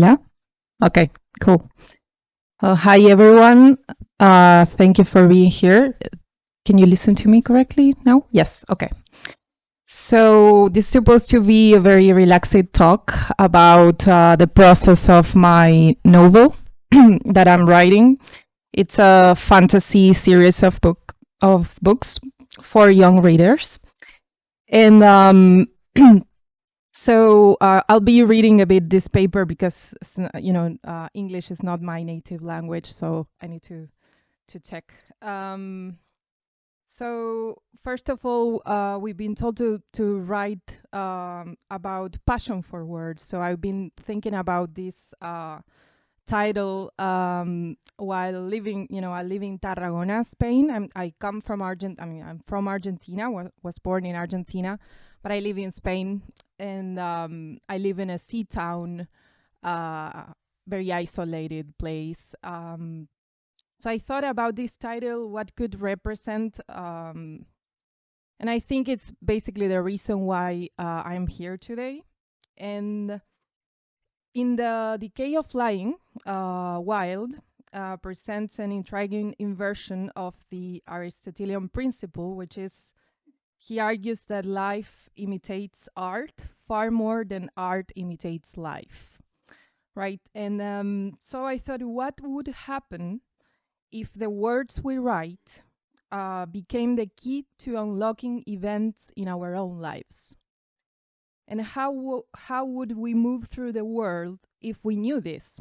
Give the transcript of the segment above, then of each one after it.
Hola. Okay, cool. Hi, everyone. Thank you for being here. Can you listen to me correctly now? Yes, okay. So this is supposed to be a very relaxed talk about the process of my novel that I'm writing. It's a fantasy series of books for young readers. And so I'll be reading a bit this paper because English is not my native language, so I need to check. So first of all, we've been told to write about passion for words. So I've been thinking about this title while living. I live in Tarragona, Spain. I come from I'm from Argentina. Was born in Argentina, but I live in Spain, and I live in a sea town, very isolated place. So I thought about this title, what could represent, and I think it's basically the reason why I'm here today. And in The Decay of Lying, Wilde presents an intriguing inversion of the Aristotelian principle, which is he argues that life imitates art far more than art imitates life, right? And so I thought, what would happen if the words we write became the key to unlocking events in our own lives? And how would we move through the world if we knew this?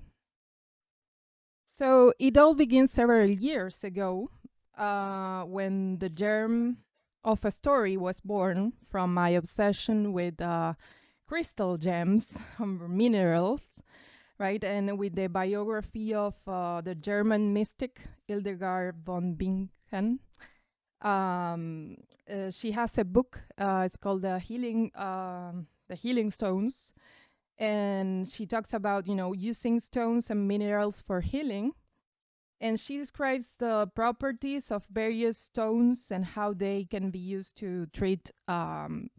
So it all begins several years ago when the germ of a story was born from my obsession with crystal gems, minerals, right? And with the biography of the German mystic Hildegard von Bingen. She has a book. It's called the Healing Stones, and she talks about using stones and minerals for healing. And she describes the properties of various stones and how they can be used to treat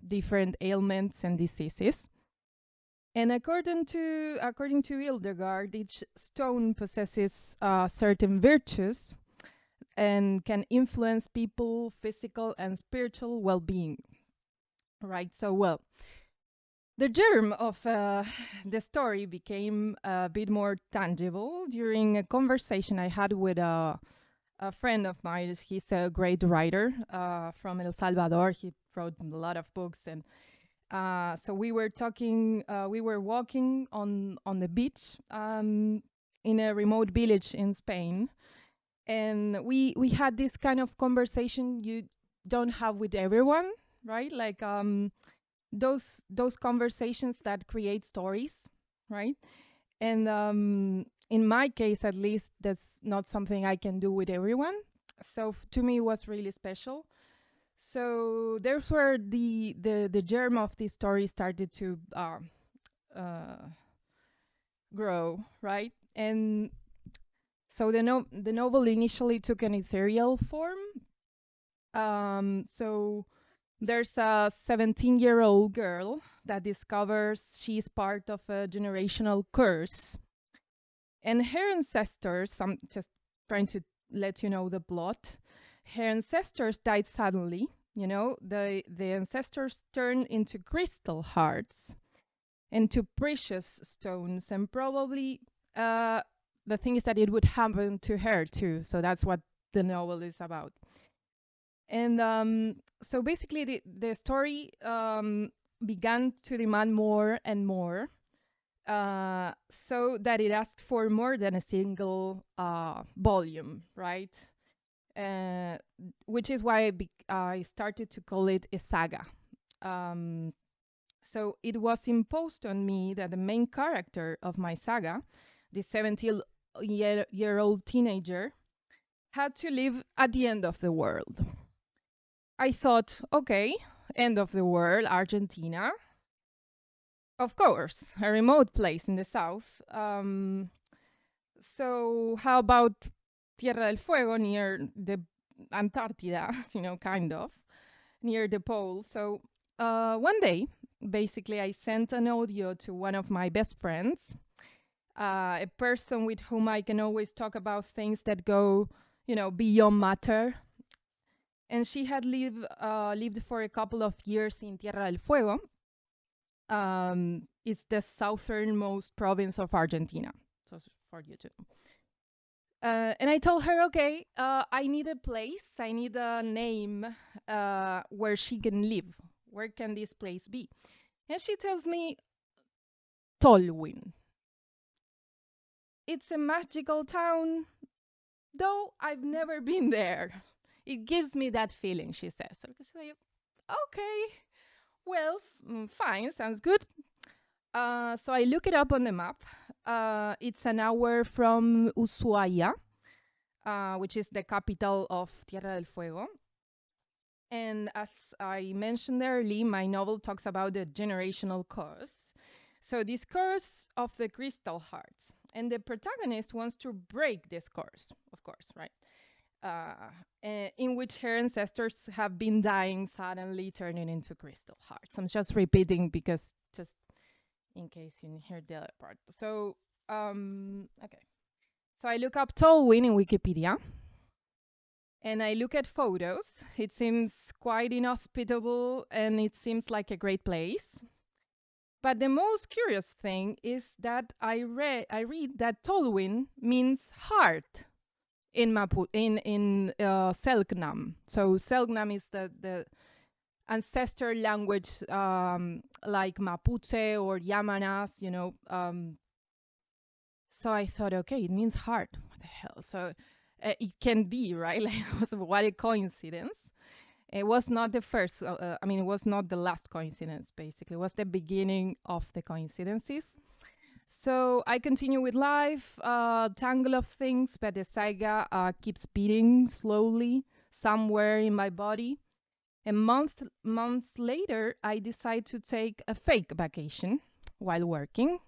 different ailments and diseases. And according to Hildegard, each stone possesses certain virtues and can influence people' physical and spiritual well-being. Right. So, well, the germ of the story became a bit more tangible during a conversation I had with a friend of mine. He's a great writer from El Salvador. He wrote a lot of books, and so we were talking. We were walking on the beach in a remote village in Spain, and we had this kind of conversation you don't have with everyone, right? Like those conversations that create stories, right? And in my case, at least, that's not something I can do with everyone. So to me, it was really special. So there's where the germ of this story started to grow, right? And so the novel initially took an ethereal form. So there's a 17-year-old girl that discovers she's part of a generational curse. And her ancestors, I'm just trying to let you know the plot. Her ancestors died suddenly. The ancestors turned into crystal hearts, into precious stones, and probably the thing is that it would happen to her too. So that's what the novel is about. And so basically, the story began to demand more and more, so that it asked for more than a single volume, right? Which is why I started to call it a saga. So it was imposed on me that the main character of my saga, the 17-year-old teenager, had to live at the end of the world. I thought, okay, end of the world, Argentina. Of course, a remote place in the south. So how about Tierra del Fuego, near the Antarctica, kind of, near the pole? So one day, basically, I sent an audio to one of my best friends, a person with whom I can always talk about things that go, beyond matter. And she had lived for a couple of years in Tierra del Fuego. It's the southernmost province of Argentina. So for you to know. And I told her, okay, I need a place, I need a name where she can live. Where can this place be? And she tells me, Tolwyn. It's a magical town, though I've never been there. It gives me that feeling, she says. So I say, okay, well, fine, sounds good. So I look it up on the map. It's an hour from Ushuaia, which is the capital of Tierra del Fuego. And as I mentioned earlier, my novel talks about the generational curse. So this curse of the crystal hearts. And the protagonist wants to break this curse, of course, right? In which her ancestors have been dying suddenly, turning into crystal hearts. I'm just repeating because just in case you hear the other part. So, okay. So I look up Tolwyn in Wikipedia, and I look at photos. It seems quite inhospitable, and it seems like a great place. But the most curious thing is that I read that Tolwyn means heart in Selknam. So Selknam is the ancestor language, like Mapuche or Yamanas, so I thought, okay, it means heart. What the hell? So it can be, right? Like, what a coincidence. It was not the first, it was not the last coincidence, basically. It was the beginning of the coincidences. So I continue with life, tangle of things, but the saga keeps beating slowly somewhere in my body. A months later, I decide to take a fake vacation while working.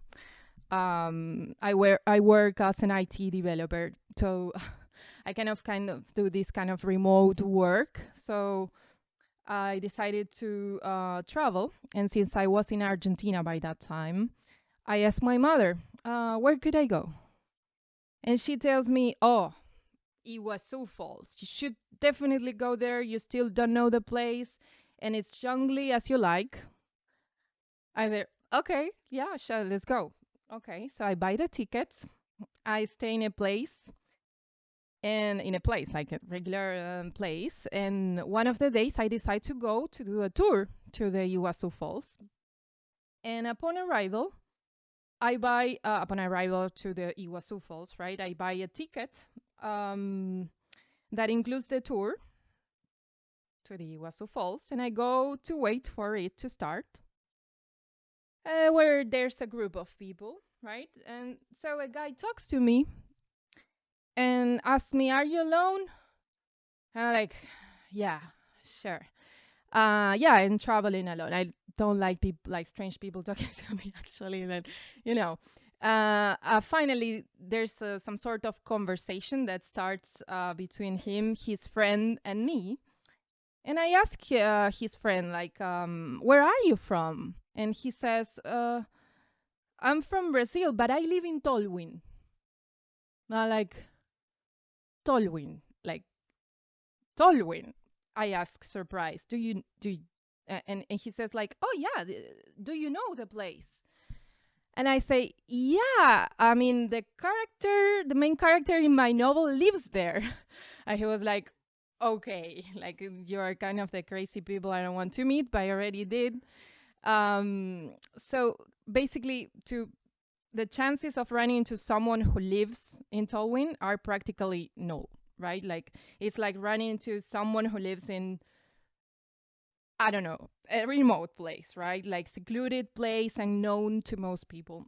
I work as an IT developer, so I kind of do this kind of remote work. So I decided to travel, and since I was in Argentina by that time, I asked my mother, where could I go? And she tells me, oh, Iguazu Falls. You should definitely go there. You still don't know the place, and it's jungly as you like. I said, okay, yeah, sure, let's go. Okay, so I buy the tickets. I stay in a place, like a regular place. And one of the days, I decide to go to do a tour to the Iguazu Falls. And upon arrival to the Iguazu Falls, right, I buy a ticket that includes the tour to the Iguazu Falls, and I go to wait for it to start, where there's a group of people, right? And so a guy talks to me and asks me, "Are you alone?" And I'm like, "Yeah, sure. Yeah, I'm traveling alone. I don't like strange people talking to me, actually." And you know, finally, there's some sort of conversation that starts between him, his friend, and me. And I ask his friend, like, where are you from? And he says, I'm from Brazil, but I live in Tolwyn. I'm like, Tolwyn, like, Tolwyn. I ask, surprised, and he says, like, oh, yeah, do you know the place? And I say, yeah, I mean, the main character in my novel lives there. And he was like, okay, like, you're kind of the crazy people I don't want to meet, but I already did. So basically, the chances of running into someone who lives in Tolwyn are practically null, right? Like, it's like running into someone who lives in, I don't know, a remote place, right? Like, secluded place, unknown to most people.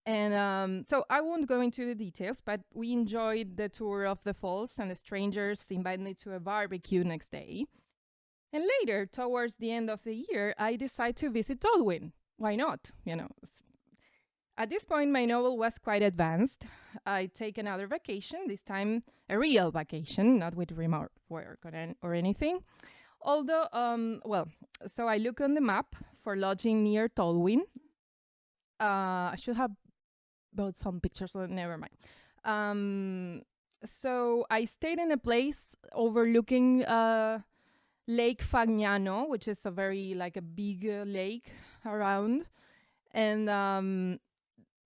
And so I won't go into the details, but we enjoyed the tour of the falls, and the strangers invited me to a barbecue next day. And later, towards the end of the year, I decide to visit Tolwyn. Why not? At this point, my novel was quite advanced. I take another vacation, this time a real vacation, not with remote work or anything. Although, so I look on the map for lodging near Tolwyn. I should have about some pictures, so never mind. So I stayed in a place overlooking Lake Fagnano, which is a very like a big lake around, and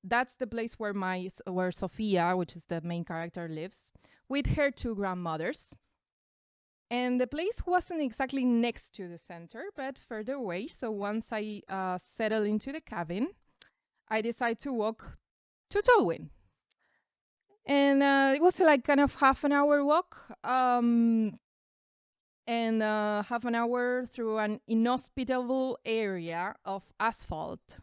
that's the place where where Sofia, which is the main character, lives with her two grandmothers. And the place wasn't exactly next to the center, but further away. So once I settled into the cabin, I decided to walk to Tolwyn. And it was like kind of half an hour walk, and half an hour through an inhospitable area of asphalt,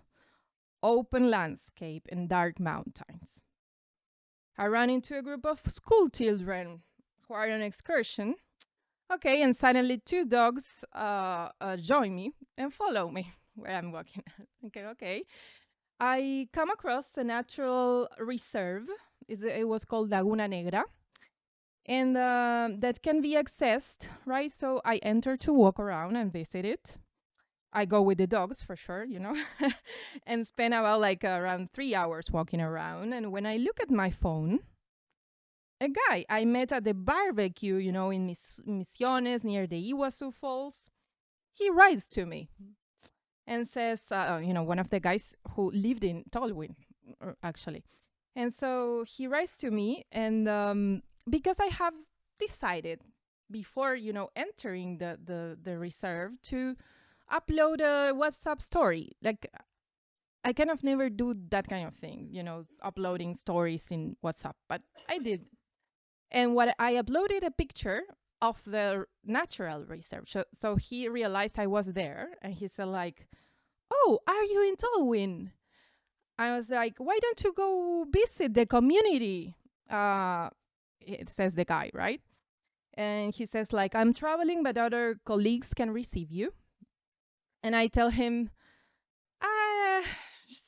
open landscape, and dark mountains. I ran into a group of school children who are on excursion. Okay, and suddenly two dogs join me and follow me where I'm walking. Okay. I come across a natural reserve. It was called Laguna Negra, and that can be accessed, right? So I enter to walk around and visit it. I go with the dogs for sure, and spend about like around 3 hours walking around. And when I look at my phone, a guy I met at the barbecue, in Misiones near the Iguazu Falls, he writes to me and says, one of the guys who lived in Tolwyn, actually. And so he writes to me, and because I have decided before, entering the reserve to upload a WhatsApp story. Like, I kind of never do that kind of thing, uploading stories in WhatsApp, but I did. And what I uploaded a picture of the natural reserve. So he realized I was there, and he said like, "Oh, are you in Tolwyn?" I was like, "Why don't you go visit the community?" It says the guy, right? And he says like, "I'm traveling, but other colleagues can receive you." And I tell him, "Ah,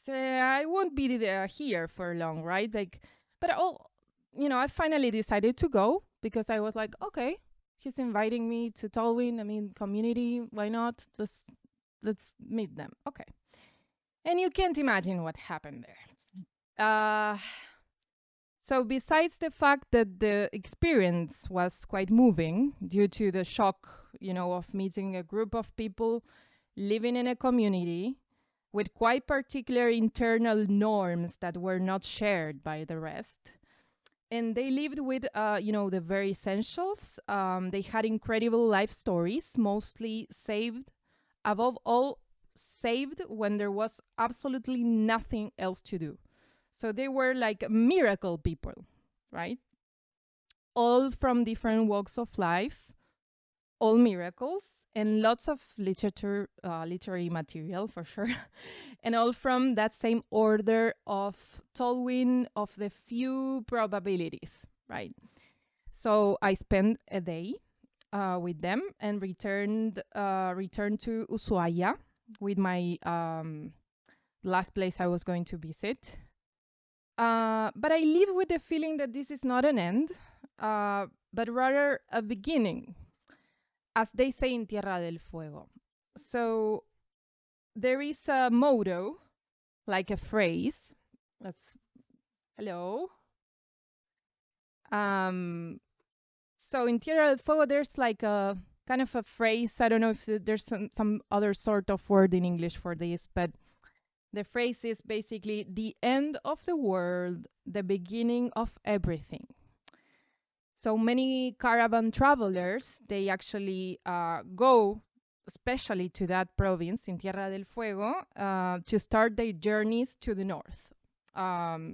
I won't be there here for long, right?" Like, but I finally decided to go because I was like, okay, he's inviting me to Tolwyn. I mean, community, why not? Let's meet them. Okay. And you can't imagine what happened there. So besides the fact that the experience was quite moving due to the shock, of meeting a group of people living in a community with quite particular internal norms that were not shared by the rest. And they lived with, the very essentials. They had incredible life stories, mostly saved, above all, saved when there was absolutely nothing else to do. So they were like miracle people, right? All from different walks of life, all miracles, and lots of literary material for sure, and all from that same order of Tolwyn of the few probabilities, right? So I spent a day with them and returned to Ushuaia with my last place I was going to visit. But I live with the feeling that this is not an end, but rather a beginning, as they say in Tierra del Fuego. So there is a motto, like a phrase. Hello. So in Tierra del Fuego, there's like a kind of a phrase. I don't know if there's some other sort of word in English for this, but the phrase is basically the end of the world, the beginning of everything. So many caravan travelers, they actually go especially to that province in Tierra del Fuego to start their journeys to the north,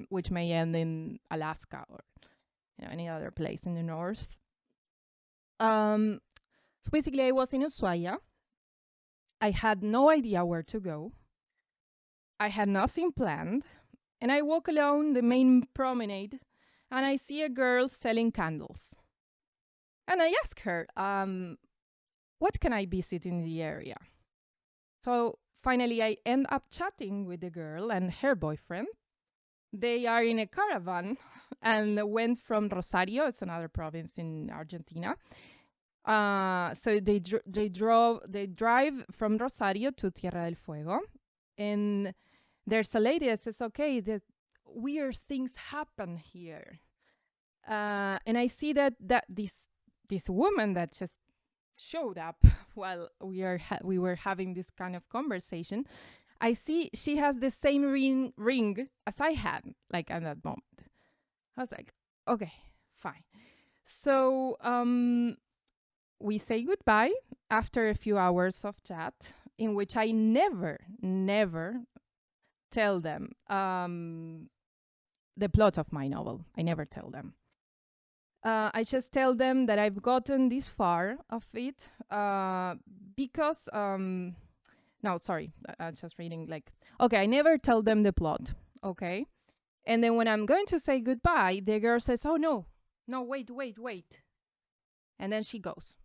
which may end in Alaska or any other place in the north. So basically, I was in Ushuaia. I had no idea where to go. I had nothing planned, and I walk along the main promenade, and I see a girl selling candles. And I ask her, what can I visit in the area? So finally, I end up chatting with the girl and her boyfriend. They are in a caravan and went from Rosario, it's another province in Argentina. So they drive from Rosario to Tierra del Fuego, and there's a lady that says, okay, weird things happen here. And I see that this woman that just showed up while we were having this kind of conversation. I see she has the same ring as I had, like at that moment. I was like, okay, fine. So we say goodbye after a few hours of chat, in which I never tell them the plot of my novel. I never tell them. I just tell them that I've gotten this far of it because, no, sorry, I'm just reading like, okay, I never tell them the plot, okay? And then when I'm going to say goodbye, the girl says, oh, no, wait. And then she goes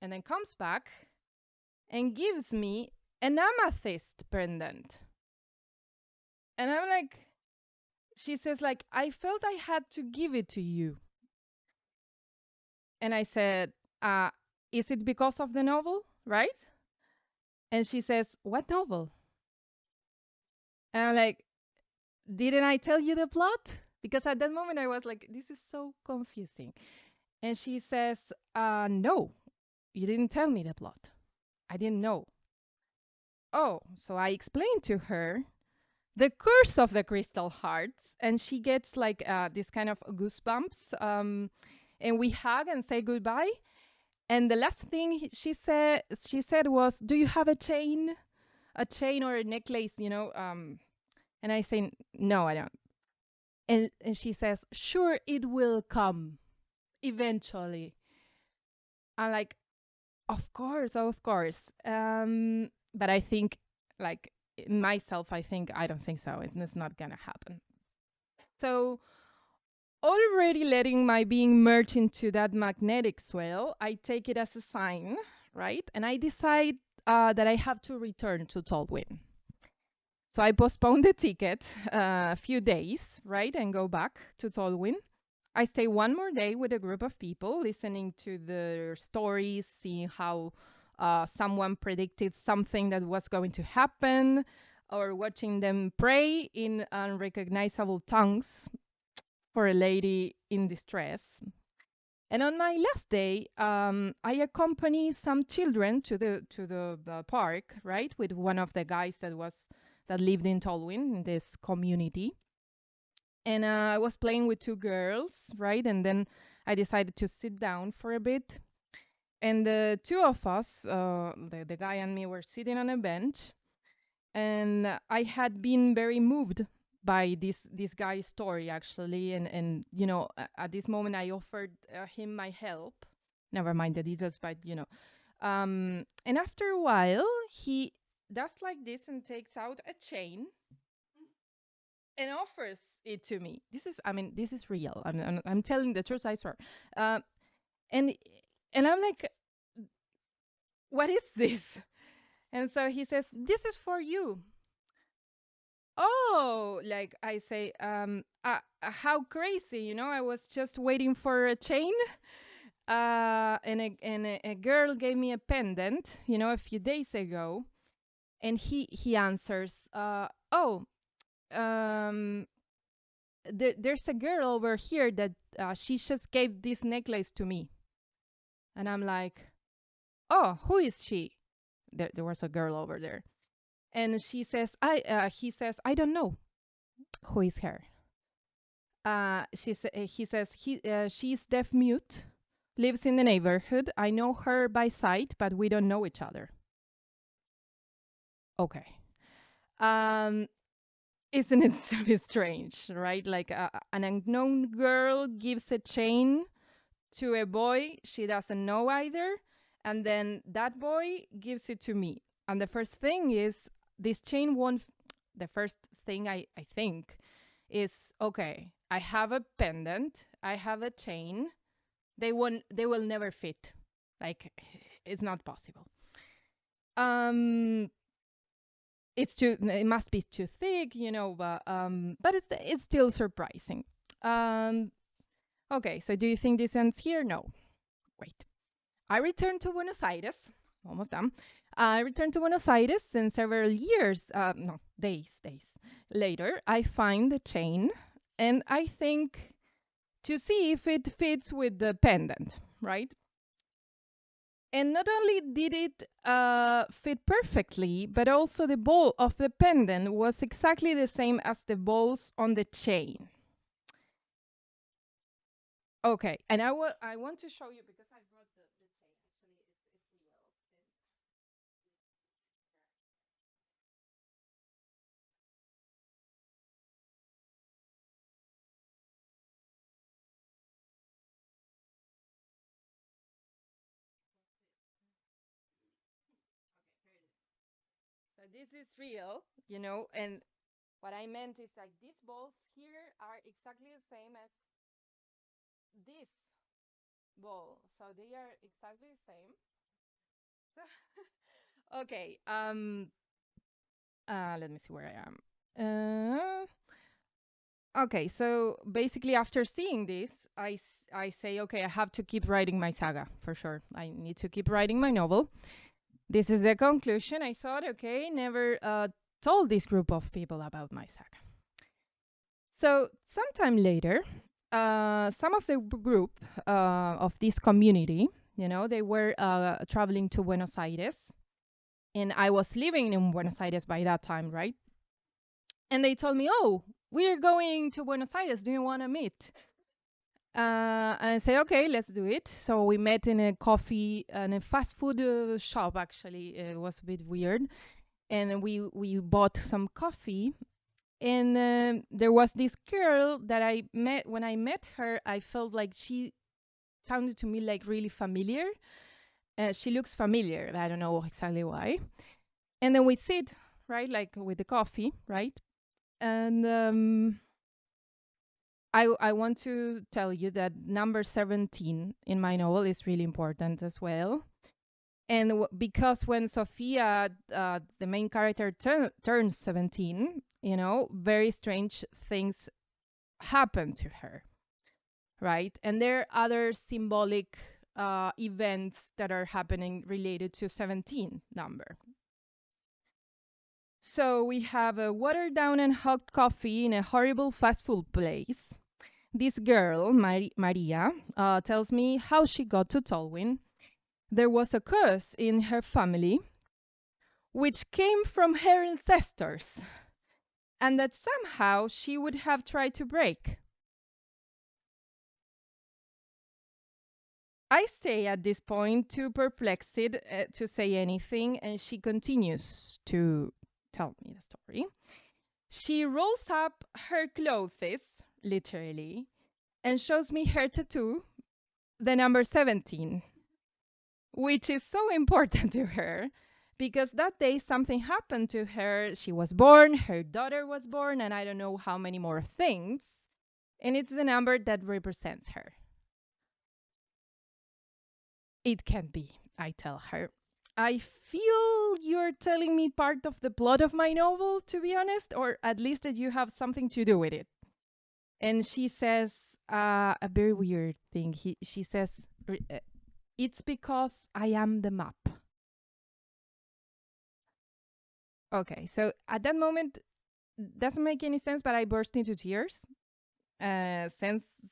and then comes back and gives me an amethyst pendant. And I'm like, she says like, I felt I had to give it to you. And I said, is it because of the novel, right? And she says, what novel? And I'm like, didn't I tell you the plot? Because at that moment I was like, this is so confusing. And she says, no, you didn't tell me the plot. I didn't know. Oh, so I explained to her the curse of the crystal hearts, and she gets like this kind of goosebumps. And we hug and say goodbye. And the last thing she said was, "Do you have a chain or a necklace?" You know. And I say, "No, I don't." And she says, "Sure, it will come eventually." I'm like, "Of course, of course." But I think, like myself, I don't think so. It's not gonna happen. So already letting my being merge into that magnetic swell, I take it as a sign, right? And I decide that I have to return to Tolwyn. So I postpone the ticket a few days, right? And go back to Tolwyn. I stay one more day with a group of people, listening to their stories, seeing how someone predicted something that was going to happen, or watching them pray in unrecognizable tongues for a lady in distress. And on my last day, I accompany some children to the park, right, with one of the guys that lived in Tolwyn, in this community. And I was playing with two girls, right, and then I decided to sit down for a bit. And the two of us, the guy and me, were sitting on a bench, and I had been very moved by this guy's story, actually, and you know, at this moment I offered him my help. Never mind the details, but you know, and after a while he does like this and takes out a chain and offers it to me. This is real. I'm telling the truth, I swear. uh, and and I'm like, what is this? And so he says, this is for you. Oh, like I say, how crazy, you know, I was just waiting for a chain. And a girl gave me a pendant, you know, a few days ago. And he answers, oh, um, there's a girl over here that she just gave this necklace to me. And I'm like, oh, who is she? There was a girl over there. And he says, I don't know who is her. He says she's deaf mute, lives in the neighborhood. I know her by sight, but we don't know each other. Okay. Um, isn't it so strange, right? Like an unknown girl gives a chain to a boy she doesn't know either, and then that boy gives it to me. And the first thing is, this chain won't. The first thing I think is, okay, I have a pendant, I have a chain. They will never fit. Like, it's not possible. It must be too thick, you know, but it's still surprising. Okay, so do you think this ends here? No. Wait. I returned to Buenos Aires, almost done. I returned to Buenos Aires, and several years, no, days later, I find the chain and I think to see if it fits with the pendant, right? And not only did it fit perfectly, but also the ball of the pendant was exactly the same as the balls on the chain. Okay, and I want to show you because I brought the chain. Actually, it's real. So this is real, you know, and what I meant is like these balls here are exactly the same as this ball. So they are exactly the same. So okay, let me see where I am. Okay, so basically after seeing this, I say, okay, I have to keep writing my saga for sure. I need to keep writing my novel. This is the conclusion. I thought, okay, never told this group of people about my saga. So sometime later, some of the group of this community, you know, they were traveling to Buenos Aires, and I was living in Buenos Aires by that time, right? And they told me, oh, we're going to Buenos Aires. Do you want to meet? And I say, okay, let's do it. So we met in a fast food shop. Actually, it was a bit weird, and we bought some coffee. And there was this girl that I met. When I met her, I felt like she sounded to me like really familiar. She looks familiar. I don't know exactly why. And then we sit, right, like with the coffee, right? And I want to tell you that number 17 in my novel is really important as well. And because when Sophia, the main character, turns 17, you know, very strange things happen to her, right? And there are other symbolic events that are happening related to 17 number. So we have a watered down and hot coffee in a horrible fast food place. This girl, Maria, tells me how she got to Tolwyn. There was a curse in her family which came from her ancestors, and that somehow she would have tried to break. I stay at this point too perplexed to say anything, and she continues to tell me the story. She rolls up her clothes, literally, and shows me her tattoo, the number 17, which is so important to her because that day something happened to her. She was born, her daughter was born, and I don't know how many more things. And it's the number that represents her. It can be, I tell her. I feel you're telling me part of the plot of my novel, to be honest, or at least that you have something to do with it. And she says a very weird thing. She says, it's because I am the map. Okay, so at that moment, doesn't make any sense, but I burst into tears.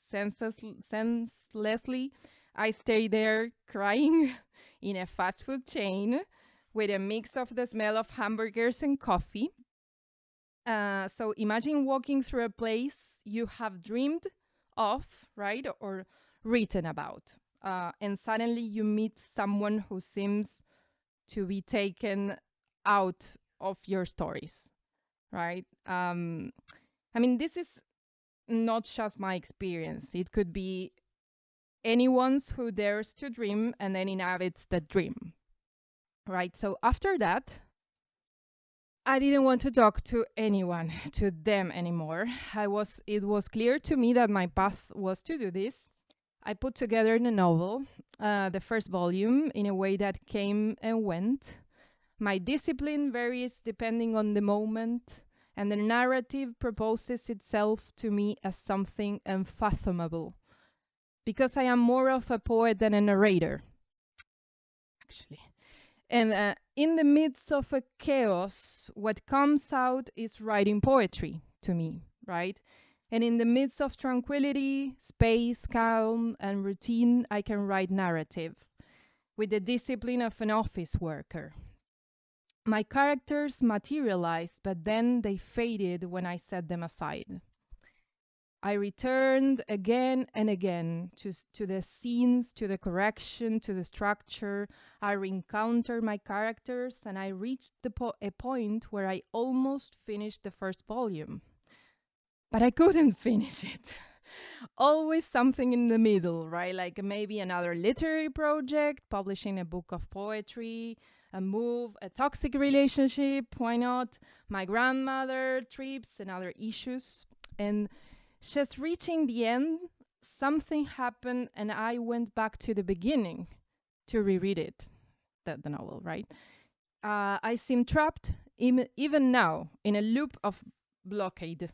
Senselessly, I stay there crying in a fast food chain with a mix of the smell of hamburgers and coffee. So imagine walking through a place you have dreamed of, right, or written about, and suddenly you meet someone who seems to be taken out of your stories, right? I mean, this is not just my experience. It could be anyone's who dares to dream and then inhabits the dream, right? So after that, I didn't want to talk to anyone, to them anymore. It was clear to me that my path was to do this. I put together the novel, the first volume, in a way that came and went. My discipline varies depending on the moment, and the narrative proposes itself to me as something unfathomable, because I am more of a poet than a narrator, actually. And in the midst of a chaos, what comes out is writing poetry to me, right? And in the midst of tranquility, space, calm, and routine, I can write narrative with the discipline of an office worker. My characters materialized, but then they faded when I set them aside. I returned again and again to the scenes, to the correction, to the structure. I reencountered my characters, and I reached a point where I almost finished the first volume. But I couldn't finish it. Always something in the middle, right? Like maybe another literary project, publishing a book of poetry, a move, a toxic relationship, why not? My grandmother, trips, and other issues. And just reaching the end, something happened, and I went back to the beginning to reread it, the novel, right? I seem trapped, even now, in a loop of blockade,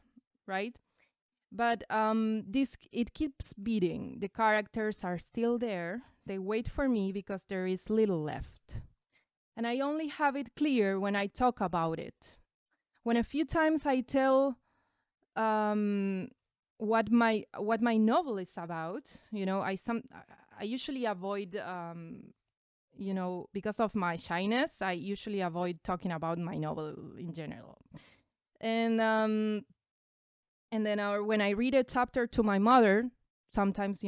right? But this it keeps beating. The characters are still there. They wait for me because there is little left. And I only have it clear when I talk about it. When a few times I tell um, what my novel is about, I usually avoid because of my shyness, I usually avoid talking about my novel in general. And then when I read a chapter to my mother, sometimes,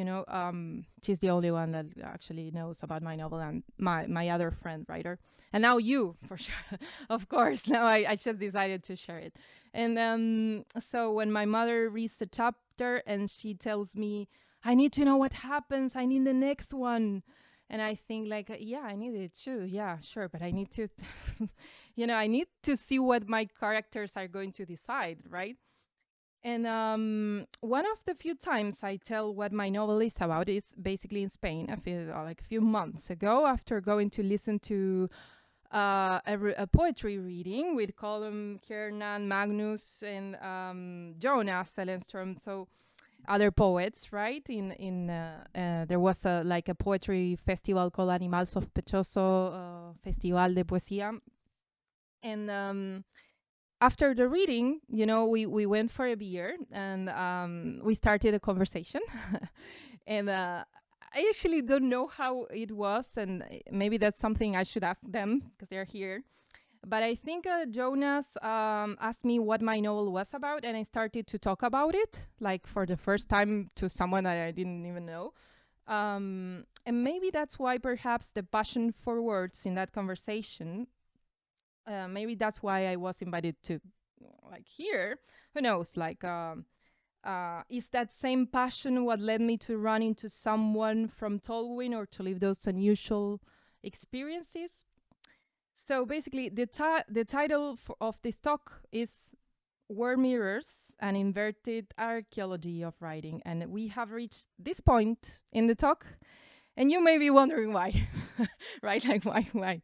she's the only one that actually knows about my novel, and my other friend writer. And now you, for sure, of course. Now I just decided to share it. And so when my mother reads the chapter and she tells me, I need to know what happens, I need the next one. And I think like, yeah, I need it too. Yeah, sure. But I need to, I need to see what my characters are going to decide, right? And one of the few times I tell what my novel is about is basically in Spain. I feel like a few months ago, after going to listen to a poetry reading with Colum, Kiernan, Magnus, and Jonas Sellenström. So other poets, right? In there was a poetry festival called Animal Sospechoso Festival de Poesía, and after the reading, we went for a beer, and we started a conversation. And I actually don't know how it was, and maybe that's something I should ask them because they're here. But I think Jonas asked me what my novel was about, and I started to talk about it, like for the first time to someone that I didn't even know. And maybe that's why perhaps the passion for words in that conversation, maybe that's why I was invited to like here. Who knows? Is that same passion what led me to run into someone from Tolwyn or to live those unusual experiences? So basically, the title of this talk is Word Mirrors, an Inverted Archaeology of Writing. And we have reached this point in the talk, and you may be wondering why, right? Like, why?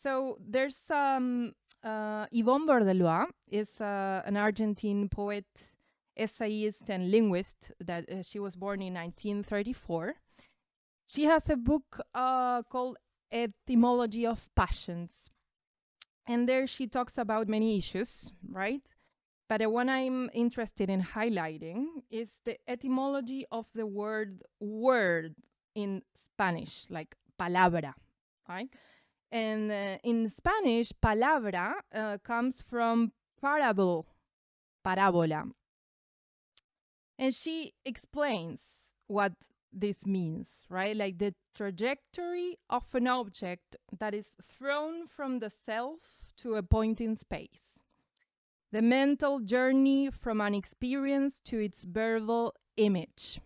So there's Yvonne Bordelois is an Argentine poet, essayist, and linguist that she was born in 1934. She has a book called Etymology of Passions, and there she talks about many issues, right? But the one I'm interested in highlighting is the etymology of the word in Spanish, like palabra, right? And in Spanish, palabra comes from parable, parabola. And she explains what this means, right? Like the trajectory of an object that is thrown from the self to a point in space. The mental journey from an experience to its verbal image.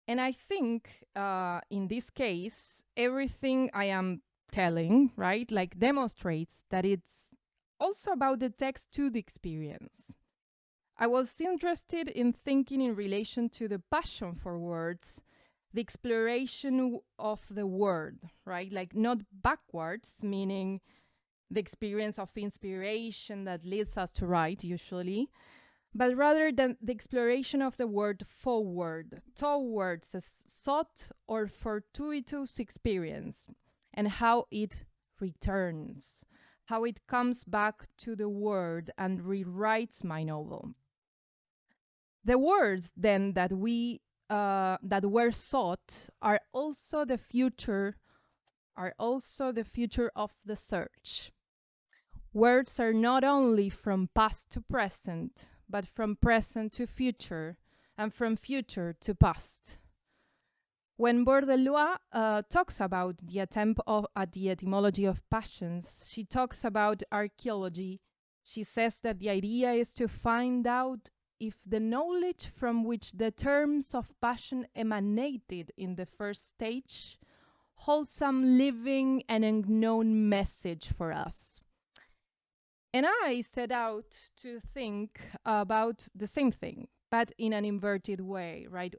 And I think in this case, everything I am telling, right, like demonstrates that it's also about the text to the experience. I was interested in thinking in relation to the passion for words, the exploration of the word, right? Like not backwards, meaning the experience of inspiration that leads us to write usually, but rather than the exploration of the word forward, towards a sought or fortuitous experience, and how it returns, how it comes back to the word and rewrites my novel. The words then that were sought are also the future of the search. Words are not only from past to present, but from present to future, and from future to past. When Bourdellois talks about the attempt at the etymology of passions, she talks about archaeology. She says that the idea is to find out if the knowledge from which the terms of passion emanated in the first stage holds some living and unknown message for us. And I set out to think about the same thing, but in an inverted way, right?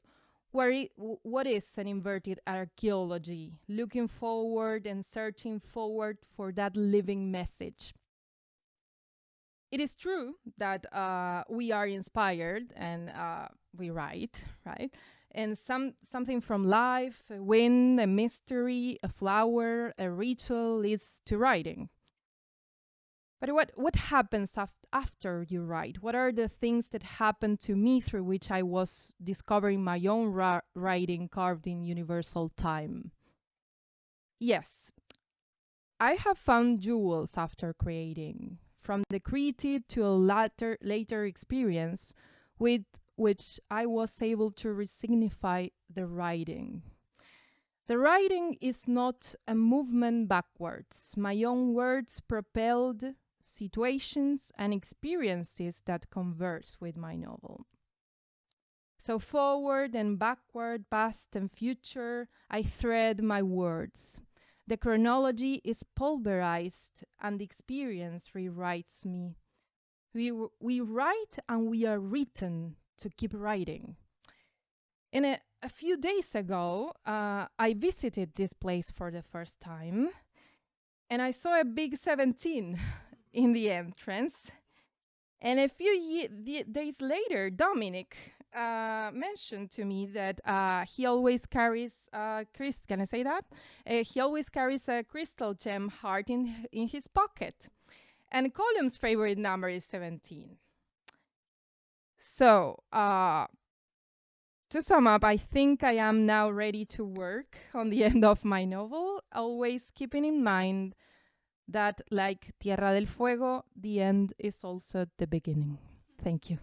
What is an inverted archaeology? Looking forward and searching forward for that living message. It is true that we are inspired and we write, right? And something from life, a wind, a mystery, a flower, a ritual leads to writing. But what happens after you write? What are the things that happened to me through which I was discovering my own writing carved in universal time? Yes, I have found jewels after creating, from the created to a later experience with which I was able to resignify the writing. The writing is not a movement backwards. My own words propelled situations and experiences that converse with my novel. So forward and backward, past and future, I thread my words. The chronology is pulverized and the experience rewrites me. We write and we are written to keep writing. And a few days ago, I visited this place for the first time, and I saw a big 17 in the entrance. And a few days later, Dominic mentioned to me that he always carries can I say that? He always carries a crystal gem heart in his pocket. And Column's favorite number is 17. So, to sum up, I think I am now ready to work on the end of my novel, always keeping in mind that, like Tierra del Fuego, the end is also the beginning. Thank you.